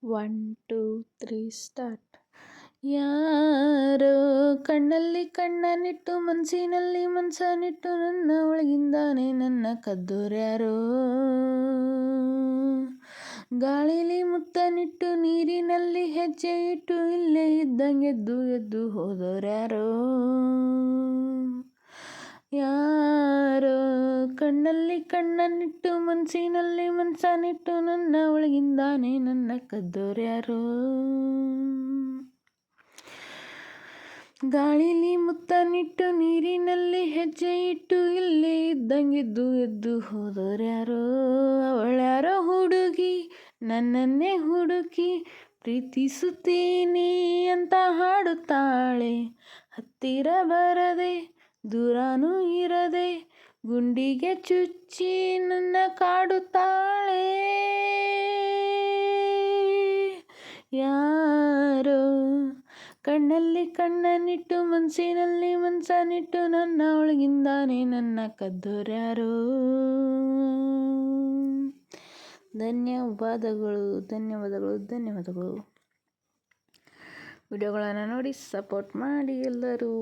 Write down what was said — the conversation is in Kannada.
One two three start. ಯಾರೋ ಕಣ್ಣಲ್ಲಿ ಕಣ್ಣನಿಟ್ಟು ಮನಸ್ಸಿನಲ್ಲಿ ಮನಸ್ಸನ್ನಿಟ್ಟು ನನ್ನ ಒಳಗಿಂದಾನೆ ನನ್ನ ಕದ್ದೋರ್ಯಾರೋ. ಗಾಳಿಲಿ ಮುತ್ತನಿಟ್ಟು ನೀರಿನಲ್ಲಿ ಹೆಜ್ಜೆ ಇಟ್ಟು ಇಲ್ಲೇ ಇದ್ದಂಗೆ ಎದ್ದು ಎದ್ದು ಹೋದೋರ್ಯಾರೋ. ಯಾರೋ ಕಣ್ಣಲ್ಲಿ ಕಣ್ಣನ್ನಿಟ್ಟು ಮನಸ್ಸಿನಲ್ಲಿ ಮನಸ್ಸನ್ನಿಟ್ಟು ನನ್ನ ಒಳಗಿಂದಾನೆ ನನ್ನ ಕದ್ದೋರ್ಯಾರೋ. ಗಾಳಿಲಿ ಮುತ್ತನಿಟ್ಟು ನೀರಿನಲ್ಲಿ ಹೆಜ್ಜೆ ಇಟ್ಟು ಇಲ್ಲೇ ಇದ್ದಂಗೆದ್ದು ಎದ್ದು ಹೋದೋರ್ಯಾರೋ. ಅವಳ್ಯಾರೋ ಹುಡುಗಿ ನನ್ನನ್ನೇ ಹುಡುಕಿ ಪ್ರೀತಿಸುತ್ತೀನಿ ಅಂತ ಹಾಡುತ್ತಾಳೆ. ಹತ್ತಿರ ಬರದೆ ದೂರನೂ ಇರದೆ ಗುಂಡಿಗೆ ಚುಚ್ಚಿ ನನ್ನ ಕಾಡುತ್ತಾಳೆ. ಯಾರೋ ಕಣ್ಣಲ್ಲಿ ಕಣ್ಣನ್ನಿಟ್ಟು ಮನಸ್ಸಿನಲ್ಲಿ ಮನಸ್ಸನ್ನಿಟ್ಟು ನನ್ನ ಒಳಗಿಂದಾನೆ ನನ್ನ ಕದ್ದೋರ್ಯಾರೋ. ಧನ್ಯವಾದಗಳು. ವಿಡಿಯೋಗಳನ್ನು ನೋಡಿ ಸಪೋರ್ಟ್ ಮಾಡಿ ಎಲ್ಲರೂ.